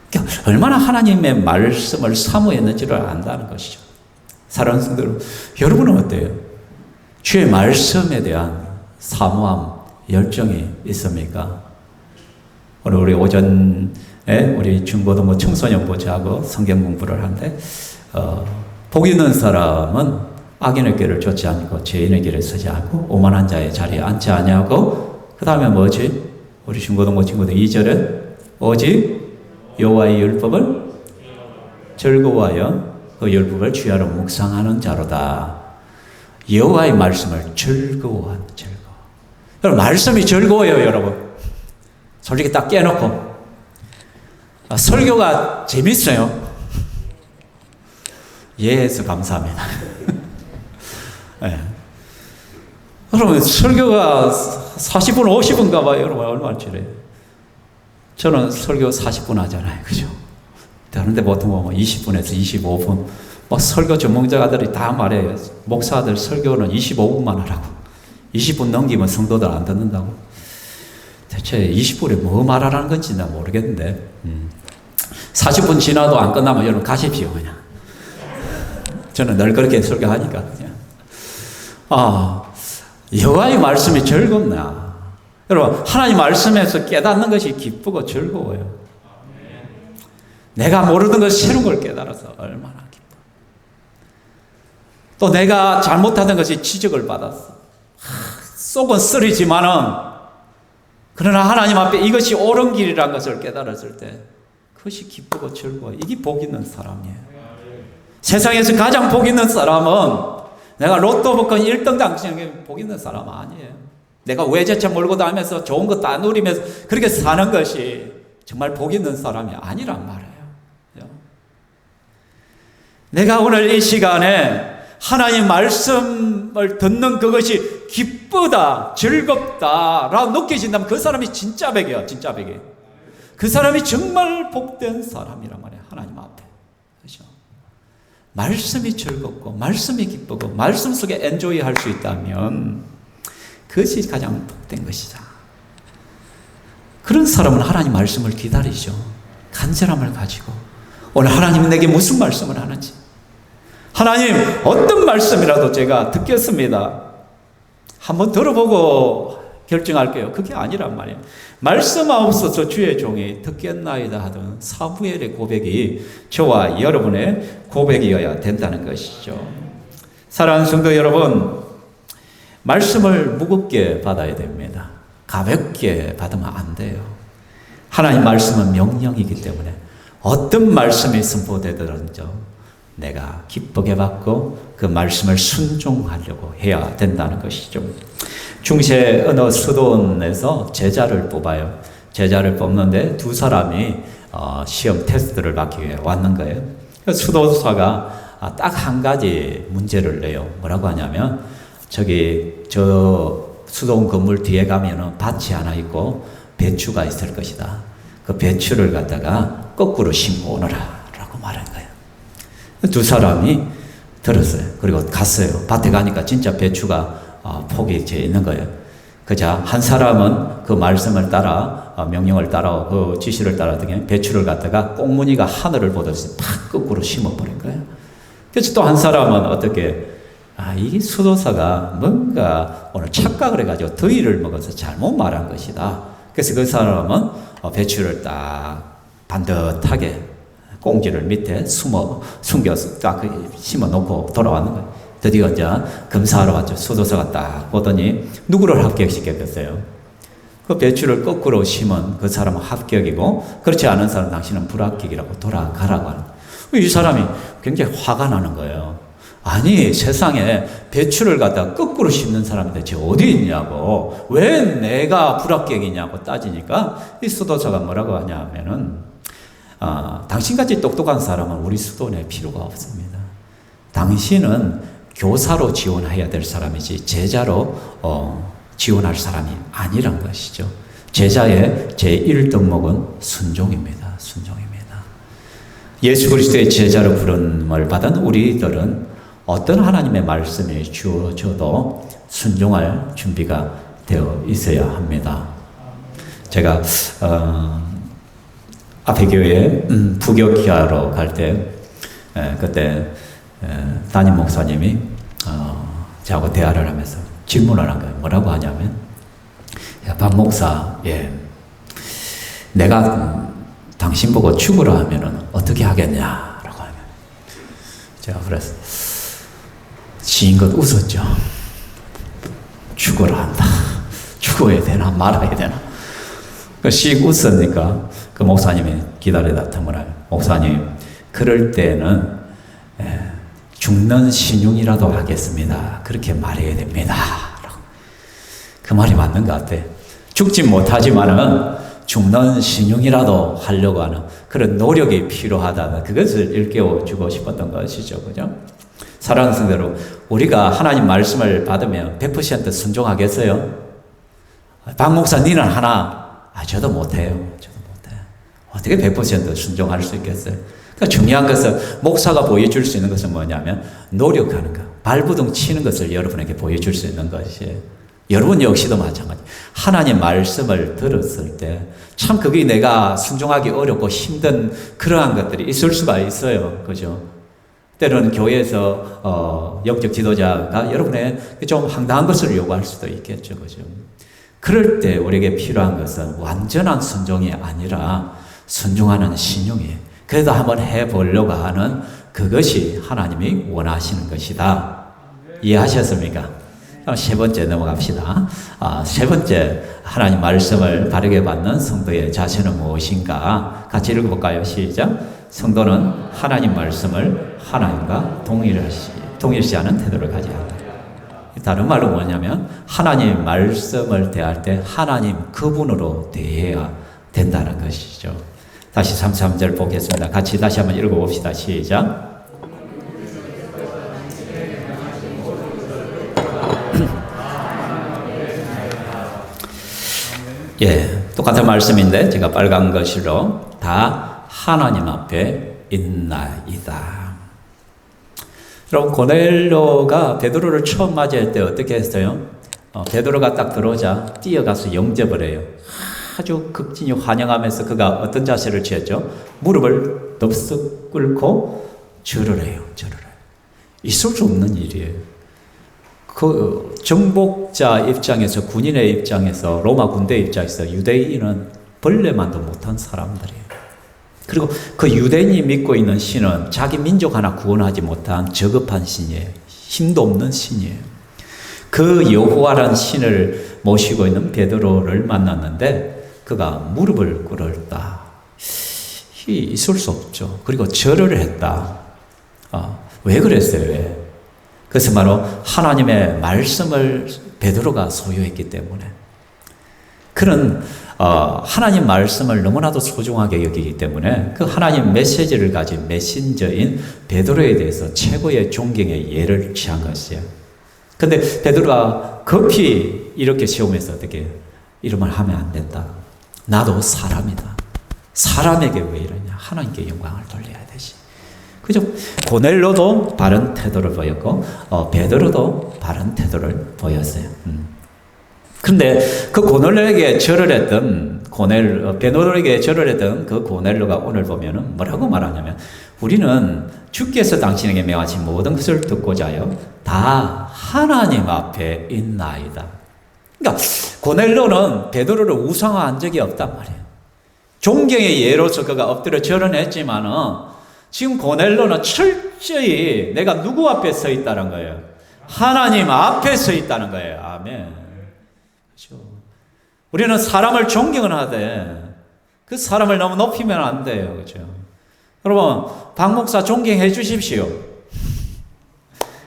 그러니까 얼마나 하나님의 말씀을 사모했는지를 안다는 것이죠. 사랑하는 성도 여러분은 어때요? 주의 말씀에 대한 사모함, 열정이 있습니까? 오늘 우리 오전에 우리 중고등부 청소년 보좌하고 성경 공부를 하는데 복 있는 사람은 악인의 길을 쫓지 않고 죄인의 길에 서지 않고 오만한 자의 자리에 앉지 아니하고 그 다음에 뭐지? 우리 중고등부 친구들 2절에 오직 여호와의 율법을 즐거워하여 그 율법을 주야로 묵상하는 자로다. 여호와의 말씀을 즐거워하는 즐거워. 여러분 말씀이 즐거워요, 여러분. 솔직히 딱 깨놓고 설교가 재밌어요. 예해서 감사합니다. 네. 여러분 설교가 40분 50분 가봐요. 여러분 얼마나 지래요. 저는 설교 40분 하잖아요, 그죠? 다른데 보통 뭐 20분에서 25분 막 설교 전문가들이 다 말해요. 목사들 설교는 25분만 하라고. 20분 넘기면 성도들 안 듣는다고. 대체 20분에 뭐 말하라는 건지 나 모르겠는데 40분 지나도 안 끝나면 여러분 가십시오 그냥. 저는 늘 그렇게 설교하니까 그냥. 여호와의 말씀이 즐겁나? 여러분 하나님 말씀에서 깨닫는 것이 기쁘고 즐거워요. 내가 모르던 것 새로운 걸 깨달아서 얼마나 기뻐. 또 내가 잘못하던 것이 지적을 받았어. 속은 쓰리지만은 그러나 하나님 앞에 이것이 옳은 길이라는 것을 깨달았을 때 그것이 기쁘고 즐거워. 이게 복 있는 사람이에요. 세상에서 가장 복 있는 사람은 내가 로또 복권 1등 당첨이 복 있는 사람은 아니에요. 내가 외제차 몰고 다니면서 좋은 거 다 누리면서 그렇게 사는 것이 정말 복 있는 사람이 아니란 말이에요. 내가 오늘 이 시간에 하나님 말씀을 듣는 그것이 기쁘다, 즐겁다라고 느껴진다면 그 사람이 진짜 백이야, 진짜 백이에요. 그 사람이 정말 복된 사람이란 말이에요, 하나님 앞에. 그렇죠? 말씀이 즐겁고, 말씀이 기쁘고, 말씀 속에 엔조이 할 수 있다면 그것이 가장 복된 것이다. 그런 사람은 하나님 말씀을 기다리죠. 간절함을 가지고. 오늘 하나님은 내게 무슨 말씀을 하는지. 하나님, 어떤 말씀이라도 제가 듣겠습니다. 한번 들어보고 결정할게요. 그게 아니란 말이에요. 말씀하옵소서 주의 종이 듣겠나이다 하던 사무엘의 고백이 저와 여러분의 고백이어야 된다는 것이죠. 사랑하는 성도 여러분, 말씀을 무겁게 받아야 됩니다. 가볍게 받으면 안 돼요. 하나님 말씀은 명령이기 때문에 어떤 말씀이 선포되더라도 내가 기쁘게 받고 그 말씀을 순종하려고 해야 된다는 것이죠. 중세 어느 수도원에서 제자를 뽑아요. 제자를 뽑는데 두 사람이 시험 테스트를 받기 위해 왔는 거예요. 수도사가 딱 한 가지 문제를 내요. 뭐라고 하냐면 저 수도원 건물 뒤에 가면은 밭이 하나 있고 배추가 있을 것이다. 그 배추를 갖다가 거꾸로 심고 오너라 라고 말한 거예요. 두 사람이 들었어요. 그리고 갔어요. 밭에 가니까 진짜 배추가 폭이 재 있는 거예요. 그자 한 사람은 그 말씀을 따라 명령을 따라 그 지시를 따라 배추를 갖다가 꽁무니가 하늘을 보듯이 팍 거꾸로 심어버린 거예요. 그래서 또 한 사람은 어떻게 이 수도사가 뭔가 오늘 착각을 해가지고 더위를 먹어서 잘못 말한 것이다. 그래서 그 사람은 배추를 딱 반듯하게 꽁지를 밑에 숨겨서 딱 심어 놓고 돌아왔는 거예요. 드디어 이제 검사하러 왔죠. 수도사가 딱 보더니 누구를 합격시켰겠어요? 그 배추를 거꾸로 심은 그 사람은 합격이고 그렇지 않은 사람 당신은 불합격이라고 돌아가라고 하는 거예요. 이 사람이 굉장히 화가 나는 거예요. 아니 세상에 배추를 갖다 거꾸로 심는 사람이 대체 어디 있냐고, 왜 내가 불합격이냐고 따지니까 이 수도사가 뭐라고 하냐면은 당신같이 똑똑한 사람은 우리 수도원에 필요가 없습니다. 당신은 교사로 지원해야 될 사람이지 제자로 지원할 사람이 아니란 것이죠. 제자의 제1덕목은 순종입니다. 순종입니다. 예수 그리스도의 제자로 부름을 받은 우리들은 어떤 하나님의 말씀이 주어져도 순종할 준비가 되어 있어야 합니다. 제가 앞에 교회에 부교기하러 갈 때 그때 담임 목사님이 저하고 대화를 하면서 질문을 한 거예요. 뭐라고 하냐면, 야, 박 목사, 예, 내가 당신 보고 죽으라 하면은 어떻게 하겠냐라고 하면, 제가 그래서 지인껏 웃었죠. 죽으라 한다. 죽어야 되나 말아야 되나. 씩 웃으니까 그 목사님이 기다리다 틈을 목사님, 그럴 때는 죽는 신용이라도 하겠습니다. 그렇게 말해야 됩니다. 그 말이 맞는 것 같아. 죽지 못하지만은 죽는 신용이라도 하려고 하는 그런 노력이 필요하다는 그것을 일깨워주고 싶었던 것이죠. 그죠? 사랑하는 성도들, 우리가 하나님 말씀을 받으면 100% 순종하겠어요? 박 목사, 니는 하나. 저도 못해요. 저도 못해요. 어떻게 100% 순종할 수 있겠어요? 그러니까 중요한 것은, 목사가 보여줄 수 있는 것은 뭐냐면 노력하는 것, 발부둥 치는 것을 여러분에게 보여줄 수 있는 것이에요. 여러분 역시도 마찬가지. 하나님 말씀을 들었을 때 참 그게 내가 순종하기 어렵고 힘든 그러한 것들이 있을 수가 있어요. 그죠? 때로는 교회에서 영적 지도자가 여러분의 좀 황당한 것을 요구할 수도 있겠죠. 그죠? 그럴 때 우리에게 필요한 것은 완전한 순종이 아니라 순종하는 신용이에요. 그래도 한번 해보려고 하는 그것이 하나님이 원하시는 것이다. 이해하셨습니까? 그럼 세 번째 넘어갑시다. 세 번째, 하나님 말씀을 바르게 받는 성도의 자세는 무엇인가? 같이 읽어볼까요? 시작. 성도는 하나님 말씀을 하나님과 동일시하는 태도를 가져야 한다. 다른 말로 뭐냐면 하나님 말씀을 대할 때 하나님 그분으로 대해야 된다는 것이죠. 다시 33절 보겠습니다. 같이 다시 한번 읽어봅시다. 시작. 예, 똑같은 말씀인데 제가 빨간 것으로 다 하나님 앞에 있나이다. 여러분, 고넬료가 베드로를 처음 맞이할 때 어떻게 했어요? 베드로가 딱 들어오자 뛰어가서 영접을 해요. 아주 극진히 환영하면서 그가 어떤 자세를 취했죠? 무릎을 덥석 꿇고 절을 해요. 절을 해요. 있을 수 없는 일이에요. 그 정복자 입장에서, 군인의 입장에서, 로마 군대 입장에서 유대인은 벌레만도 못한 사람들이에요. 그리고 그 유대인이 믿고 있는 신은 자기 민족 하나 구원하지 못한 저급한 신이에요. 힘도 없는 신이에요. 그 여호와라는 신을 모시고 있는 베드로를 만났는데 그가 무릎을 꿇었다. 있을 수 없죠. 그리고 절을 했다. 왜 그랬어요? 왜? 그것은 바로 하나님의 말씀을 베드로가 소유했기 때문에. 그는 하나님 말씀을 너무나도 소중하게 여기기 때문에 그 하나님 메시지를 가진 메신저인 베드로에 대해서 최고의 존경의 예를 취한 것이에요. 근데 베드로가 급히 이렇게 세우면서 어떻게 이름을 하면 안 된다. 나도 사람이다. 사람에게 왜 이러냐. 하나님께 영광을 돌려야 되지. 그죠? 고넬료도 바른 태도를 보였고 베드로도 바른 태도를 보였어요. 그런데 그 고넬료에게 절을 했던 베드로에게 절을 했던 그 고넬료가 오늘 보면은 뭐라고 말하냐면 우리는 주께서 당신에게 명하신 모든 것을 듣고자요 다 하나님 앞에 있나이다. 그러니까 고넬료는 베드로를 우상화한 적이 없단 말이에요. 존경의 예로서 그가 엎드려 절은 했지만은 지금 고넬료는 철저히 내가 누구 앞에 서 있다는 거예요? 하나님 앞에 서 있다는 거예요. 아멘. 그렇죠. 우리는 사람을 존경은 하되 그 사람을 너무 높이면 안 돼요. 그렇죠. 여러분, 박 목사 존경해 주십시오.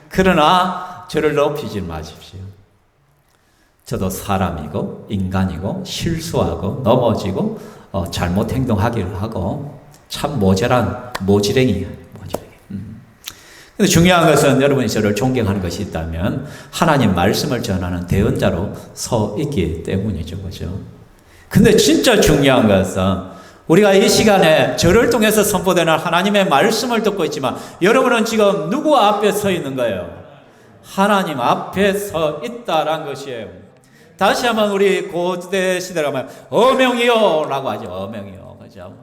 그러나 저를 높이지 마십시오. 저도 사람이고 인간이고 실수하고 넘어지고 잘못 행동하기를 하고 참 모지랭이. 근데 중요한 것은 여러분이 저를 존경하는 것이 있다면 하나님 말씀을 전하는 대언자로 서 있기 때문이죠. 그죠? 근데 진짜 중요한 것은 우리가 이 시간에 저를 통해서 선포되는 하나님의 말씀을 듣고 있지만 여러분은 지금 누구 앞에 서 있는 거예요? 하나님 앞에 서 있다라는 것이에요. 다시 한번 우리 고대 시대로 하면 어명이요 라고 하죠. 어명이요. 그죠?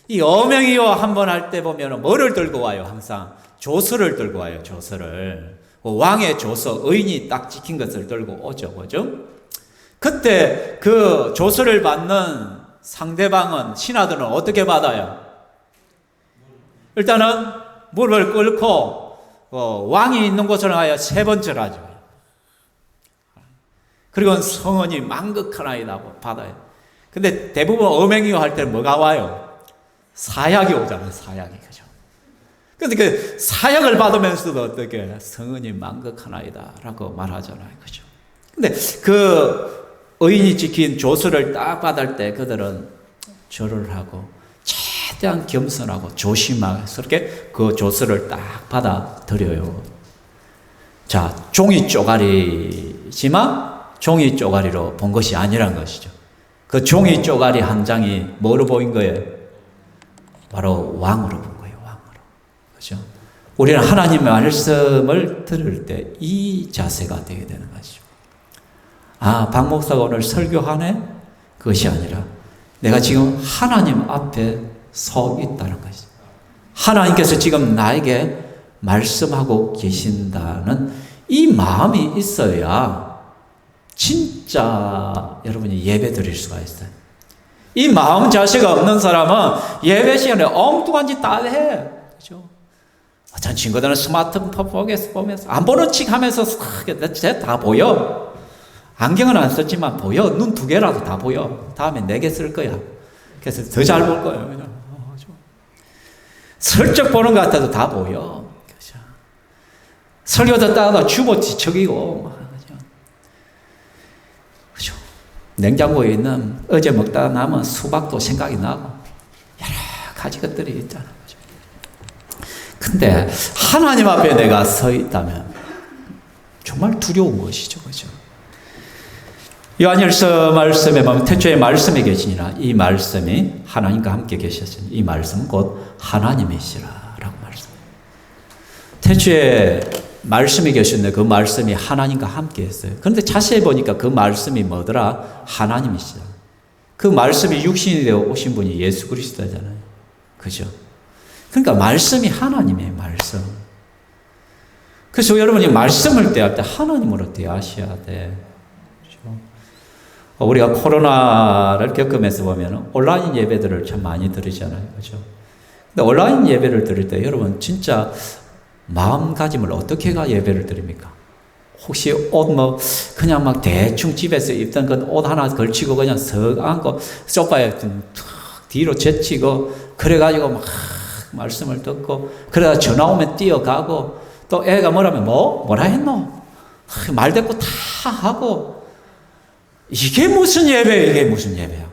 이 어명이요 한번 할 때 보면 뭐를 들고 와요? 항상 조서를 들고 와요. 조서를. 왕의 조서, 의인이 딱 찍힌 것을 들고 오죠. 그죠? 그때 그 조서를 받는 상대방은, 신하들은 어떻게 받아요? 일단은 물을 끓고 왕이 있는 곳으로 가야 3번 절하죠. 그리고 성은이 망극하나이다 받아요. 근데 대부분 어맹이요 할 때는 뭐가 와요? 사약이 오잖아요. 사약이. 그죠? 근데 그 사약을 받으면서도 어떻게 성은이 망극하나이다 라고 말하잖아요. 그죠? 근데 그 의인이 지킨 조서를 딱 받을 때 그들은 절을 하고 최대한 겸손하고 조심스럽게 그 조서를 딱 받아들여요. 자, 종이 쪼가리지만 종이 쪼가리로 본 것이 아니란 것이죠. 그 종이 쪼가리 한 장이 뭐로 보인 거예요? 바로 왕으로 본 거예요. 왕으로. 그렇죠? 우리는 하나님의 말씀을 들을 때 이 자세가 되게 되는 것이죠. 아, 박 목사가 오늘 설교하네? 그것이 아니라 내가 지금 하나님 앞에 서 있다는 것이죠. 하나님께서 지금 나에게 말씀하고 계신다는 이 마음이 있어야 진짜 여러분이 예배 드릴 수가 있어요. 이 마음 자세가 없는 사람은 예배 시간에 엉뚱한 짓 다 해. 그죠? 어떤 친구들은 스마트폰 보면서 안 보는 척 하면서 다 보여. 안경은 안 썼지만 보여. 눈 2개라도 다 보여. 다음에 4개 쓸 거야. 그래서 더 잘 볼 거예요. 슬쩍 보는 것 같아도 다 보여. 그죠? 설교 듣다가 주보 뒤척이고. 그죠? 냉장고에 있는 어제 먹다 남은 수박도 생각이 나고 여러 가지 것들이 있잖아. 그죠? 근데 하나님 앞에 내가 서 있다면 정말 두려운 것이죠. 그죠? 요한일서 말씀에 보면 태초에 말씀이 계시니라. 이 말씀이 하나님과 함께 계셨으니 이 말씀은 곧 하나님이시라 라고 말씀해요. 태초에 말씀이 계셨는데 그 말씀이 하나님과 함께 했어요. 그런데 자세히 보니까 그 말씀이 뭐더라? 하나님이시라. 그 말씀이 육신이 되어 오신 분이 예수 그리스도잖아요. 그죠? 그러니까 말씀이 하나님의 말씀. 그래서 여러분이 말씀을 대할 때 하나님으로 대하셔야 돼. 우리가 코로나를 겪으면서 보면 온라인 예배들을 참 많이 드리잖아요. 그죠? 근데 온라인 예배를 드릴 때 여러분 진짜 마음가짐을 어떻게 해가 예배를 드립니까? 혹시 옷 그냥 막 대충 집에서 입던 그 옷 하나 걸치고 그냥 석 안고 소파에 뒤로 제치고 그래가지고 막 말씀을 듣고 그러다 전화 오면 뛰어가고 또 애가 뭐라면 뭐라 했노? 말대꾸 다 하고 이게 무슨 예배야? 이게 무슨 예배야?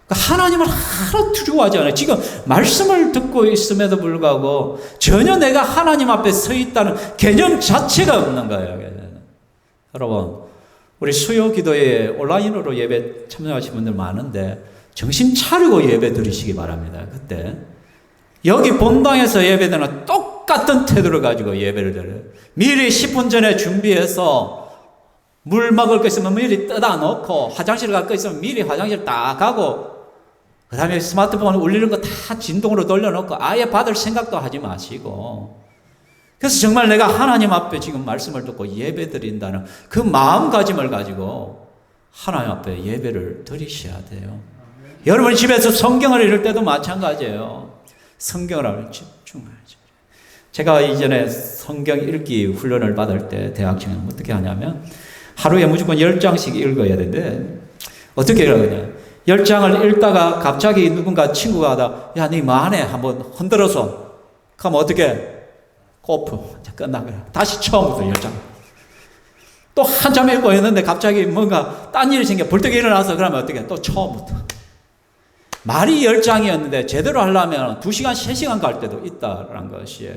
그러니까 하나님을 하나도 두려워하지 않아요. 지금 말씀을 듣고 있음에도 불구하고 전혀 내가 하나님 앞에 서 있다는 개념 자체가 없는 거예요. 여러분, 우리 수요 기도에 온라인으로 예배 참여하신 분들 많은데 정신 차리고 예배 드리시기 바랍니다. 그때 여기 본당에서 예배드리는 똑같은 태도를 가지고 예배를 드려요. 미리 10분 전에 준비해서 물 먹을 거 있으면 미리 떠다 놓고 화장실 갈 거 있으면 미리 화장실 딱 가고 그 다음에 스마트폰 울리는 거 다 진동으로 돌려놓고 아예 받을 생각도 하지 마시고 그래서 정말 내가 하나님 앞에 지금 말씀을 듣고 예배 드린다는 그 마음가짐을 가지고 하나님 앞에 예배를 드리셔야 돼요. 여러분 집에서 성경을 읽을 때도 마찬가지예요. 성경을 하면 집중하죠. 제가 이전에 성경 읽기 훈련을 받을 때 대학생은 어떻게 하냐면 하루에 무조건 10장씩 읽어야 되는데 어떻게 읽어야 10장을 읽다가 갑자기 누군가 친구가 하다 야 니 뭐하네 한번 흔들어서 그럼 어떻게 코프 끝나고요. 다시 처음부터 10장 또 한참 읽고 있는데 갑자기 뭔가 딴 일이 생겨 벌떡 일어나서 그러면 어떻게 또 처음부터 말이 10장이었는데 제대로 하려면 2시간 3시간 갈 때도 있다는 것이에요.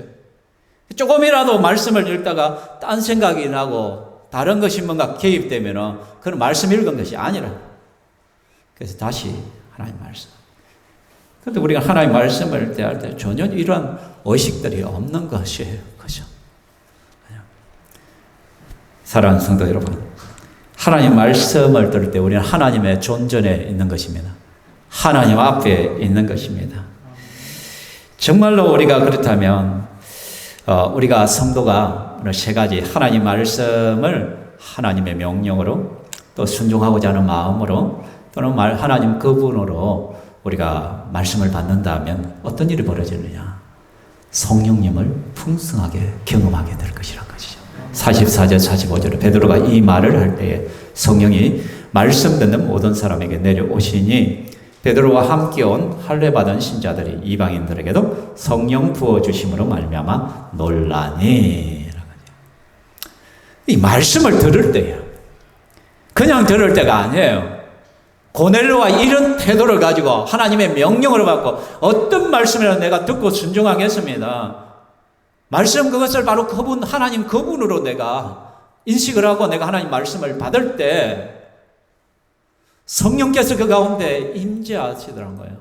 조금이라도 말씀을 읽다가 딴 생각이 나고 다른 것이 뭔가 개입되면 그건 말씀 읽은 것이 아니라 그래서 다시 하나님 말씀 그런데 우리가 하나님의 말씀을 대할 때 전혀 이런 의식들이 없는 것이에요. 그죠? 사랑하는 성도 여러분, 하나님 말씀을 들을 때 우리는 하나님의 존전에 있는 것입니다. 하나님 앞에 있는 것입니다. 정말로 우리가 그렇다면 우리가 성도가 오늘 세 가지 하나님 말씀을 하나님의 명령으로 또 순종하고자 하는 마음으로 또는 하나님 그분으로 우리가 말씀을 받는다면 어떤 일이 벌어지느냐? 성령님을 풍성하게 경험하게 될 것이란 것이죠. 44절 45절에 베드로가 이 말을 할 때에 성령이 말씀 듣는 모든 사람에게 내려오시니 베드로와 함께 온 할례 받은 신자들이 이방인들에게도 성령 부어주심으로 말미암아 놀라니. 이 말씀을 들을 때예요. 그냥 들을 때가 아니에요. 고넬료가 이런 태도를 가지고 하나님의 명령을 받고 어떤 말씀이라도 내가 듣고 순종하겠습니다. 말씀 그것을 바로 그분 하나님 그분으로 내가 인식을 하고 내가 하나님 말씀을 받을 때 성령께서 그 가운데 임재하시더란 거예요.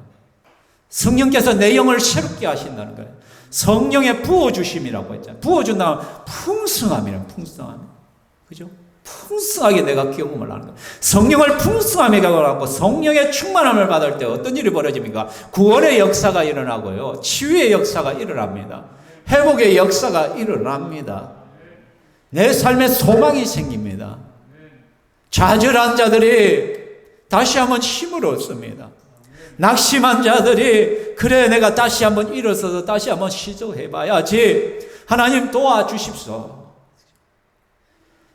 성령께서 내 영을 새롭게 하신다는 거예요. 성령의 부어주심이라고 했잖아요. 부어준다면 풍성함이란 풍성함. 그죠? 풍성하게 내가 경험을 하는 거예요. 성령을 풍성함에 가고 성령의 충만함을 받을 때 어떤 일이 벌어집니까? 구원의 역사가 일어나고요. 치유의 역사가 일어납니다. 회복의 역사가 일어납니다. 내 삶에 소망이 생깁니다. 좌절한 자들이 다시 한번 힘을 얻습니다. 낙심한 자들이 그래 내가 다시 한번 일어서서 다시 한번 시도해봐야지. 하나님 도와주십시오.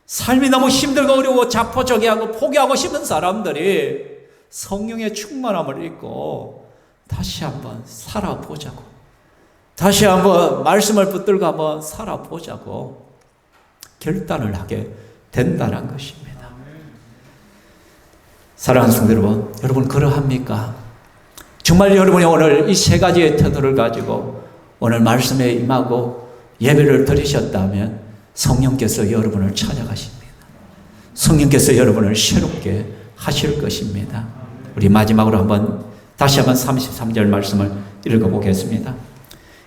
삶이 너무 힘들고 어려워 자포자기하고 포기하고 싶은 사람들이 성령의 충만함을 잊고 다시 한번 살아보자고. 다시 한번 말씀을 붙들고 한번 살아보자고 결단을 하게 된다는 것입니다. 사랑하는 성도 여러분 그러합니까? 정말 여러분이 오늘 이 세 가지의 태도를 가지고 오늘 말씀에 임하고 예배를 드리셨다면 성령께서 여러분을 찾아가십니다. 성령께서 여러분을 새롭게 하실 것입니다. 우리 마지막으로 다시 한번 33절 말씀을 읽어보겠습니다.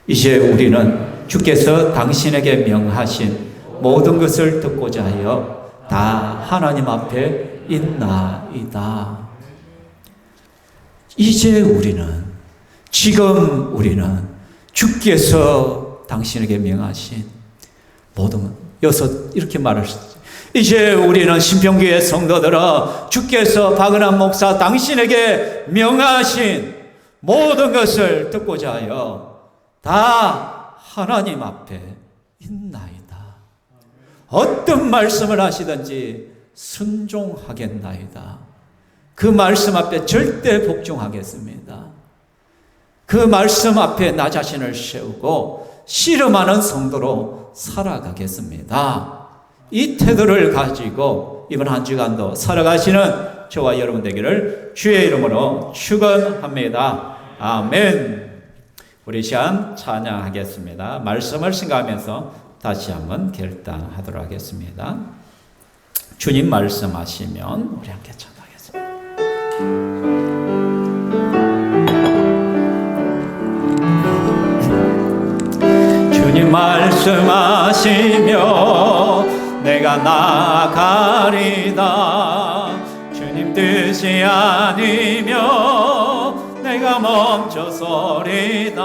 이제 우리는 주께서 당신에게 명하신 모든 것을 듣고자 하여 다 하나님 앞에 있나이다. 이제 지금 우리는 주께서 당신에게 명하신 모든 여기서 이렇게 말하셨죠. 이제 우리는 신평교회 성도들아 주께서 박은환 목사 당신에게 명하신 모든 것을 듣고자 하여 다 하나님 앞에 있나이다. 어떤 말씀을 하시든지 순종하겠나이다. 그 말씀 앞에 절대 복종하겠습니다. 그 말씀 앞에 나 자신을 세우고 씨름하는 성도로 살아가겠습니다. 이 태도를 가지고 이번 한 주간도 살아가시는 저와 여러분 되기를 주의 이름으로 축원합니다. 아멘. 우리 시간 찬양하겠습니다. 말씀을 생각하면서 다시 한번 결단하도록 하겠습니다. 주님 말씀하시면 우리 함께 찬양하겠습니다. 주님 말씀하시며 내가 나아가리다. 주님 뜻이 아니며 내가 멈춰서리다.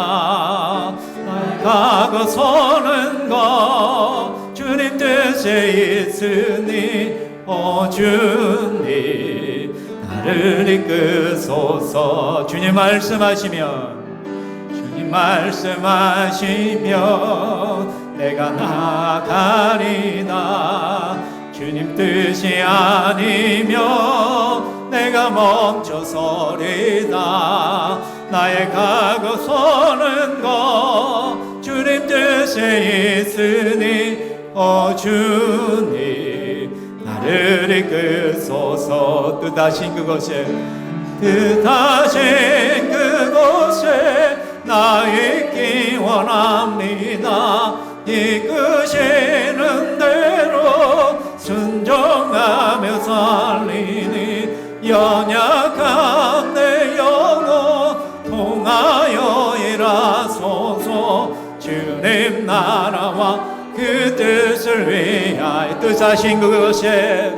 가고 서는 것 주님 뜻에 있으니 오 주님 나를 이끄소서. 주님 말씀하시면 내가 나아가리다. 주님 뜻이 아니며 내가 멈춰서리다. 나의 가고 서는 것 주님 뜻에 있으니 오 주님 나를 이끄소서. 뜻하신 그곳에 나 있기 원합니다. 이끄시는 대로 순종하며 살리니 연약한 내 영혼 통하 나라와 그 뜻을 위하여 뜻하신 그곳에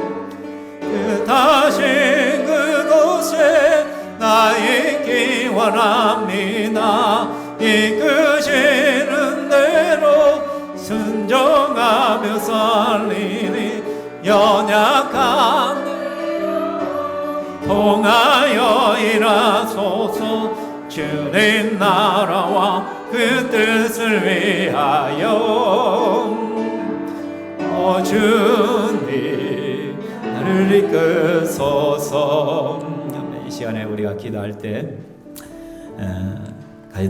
나 있기 원합니다. 이끄시는 대로 순종하며 살리니 연약한 통하여 일하소서. 주님 나라와 그 뜻을 위하여 주님 나를 이끄소서. 이 시간에 우리가 기도할 때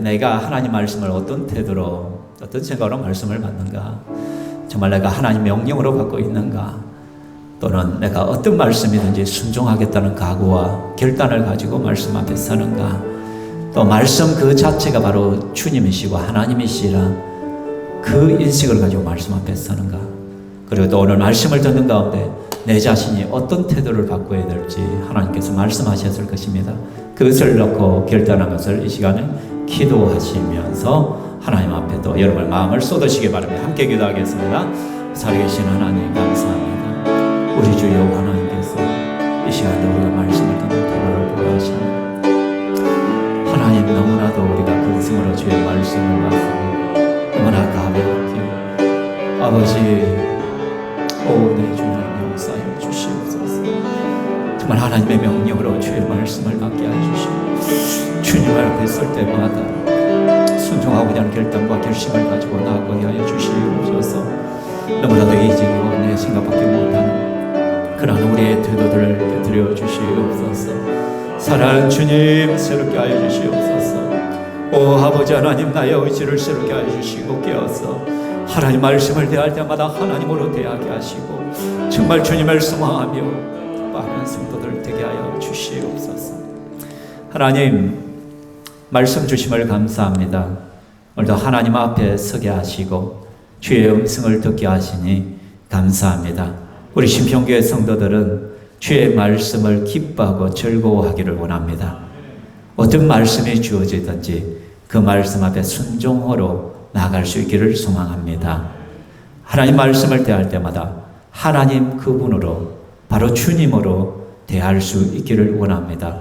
내가 하나님 말씀을 어떤 태도로 어떤 생각으로 말씀을 받는가, 정말 내가 하나님 명령으로 받고 있는가, 또는 내가 어떤 말씀이든지 순종하겠다는 각오와 결단을 가지고 말씀 앞에 서는가, 또 말씀 그 자체가 바로 주님이시고 하나님이시라 그 인식을 가지고 말씀 앞에 서는가, 그리고 또 오늘 말씀을 듣는 가운데 내 자신이 어떤 태도를 바꿔야 될지 하나님께서 말씀하셨을 것입니다. 그것을 놓고 결단한 것을 이 시간에 기도하시면서 하나님 앞에 또 여러분의 마음을 쏟으시기 바랍니다. 함께 기도하겠습니다. 살아계신 하나님 감사합니다. 우리 주 여호와 하나님께서 이 시간에 우리가 말씀을 듣는 태도를 보여하십니다. 하나님, 너무나도 우리가 근성으로 주의 말씀을 받습니다. 너무나 가볍게 아버지 내 주님 용서하여 주시옵소서. 정말 하나님의 명령으로 주의 말씀을 받게 해주시고 주님 앞에 설 때마다 순종하고자 하는 결단과 결심을 가지고 나아가게 하여 주시옵소서. 너무나도 이직이고 내 생각밖에 못하는 그러한 우리의 태도들을 깨뜨려 주시옵소서. 사랑하는 주님, 새롭게 하여 주시옵소서. 오 아버지 하나님, 나의 의지를 새롭게 하여 주시고 깨어서 하나님 말씀을 대할 때마다 하나님으로 대하게 하시고 정말 주님을 소망하며 많은 성도들 되게 하여 주시옵소서. 하나님, 말씀 주심을 감사합니다. 오늘도 하나님 앞에 서게 하시고 주의 음성을 듣게 하시니 감사합니다. 우리 신평교회 성도들은 주의 말씀을 기뻐하고 즐거워하기를 원합니다. 어떤 말씀이 주어지든지 그 말씀 앞에 순종으로 나아갈 수 있기를 소망합니다. 하나님 말씀을 대할 때마다 하나님 그분으로, 바로 주님으로 대할 수 있기를 원합니다.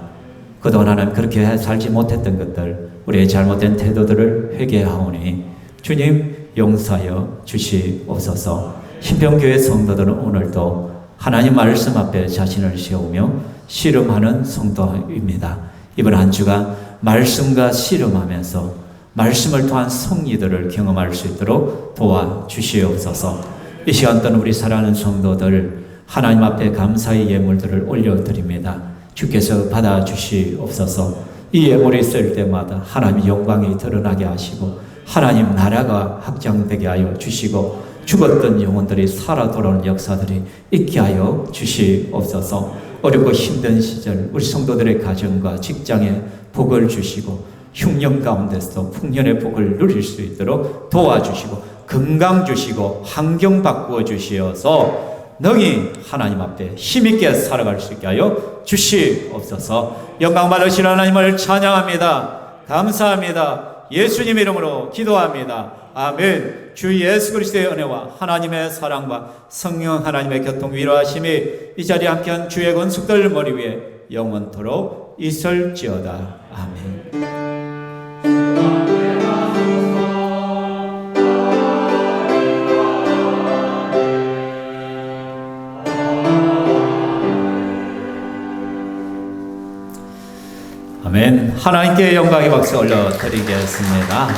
그동안 하나님 그렇게 살지 못했던 것들, 우리의 잘못된 태도들을 회개하오니 주님 용서하여 주시옵소서. 신평교회 성도들은 오늘도 하나님 말씀 앞에 자신을 세우며 씨름하는 성도입니다. 이번 한 주간 말씀과 씨름하면서 말씀을 통한 승리들을 경험할 수 있도록 도와주시옵소서. 이 시간 동안 우리 사랑하는 성도들 하나님 앞에 감사의 예물들을 올려드립니다. 주께서 받아주시옵소서. 이 예물이 있을 때마다 하나님의 영광이 드러나게 하시고 하나님 나라가 확장되게 하여 주시고 죽었던 영혼들이 살아 돌아오는 역사들이 있게 하여 주시옵소서. 어렵고 힘든 시절 우리 성도들의 가정과 직장에 복을 주시고 흉년 가운데서 풍년의 복을 누릴 수 있도록 도와주시고 건강 주시고 환경 바꾸어 주시어서 능히 하나님 앞에 힘있게 살아갈 수 있게 하여 주시옵소서. 영광 받으시는 하나님을 찬양합니다. 감사합니다. 예수님 이름으로 기도합니다. 아멘. 주 예수 그리스도의 은혜와 하나님의 사랑과 성령 하나님의 교통 위로하심이 이 자리에 함께한 주의 권속들 머리 위에 영원토록 있을지어다. 아멘. 아멘. 하나님께 영광의 박수 올려드리겠습니다.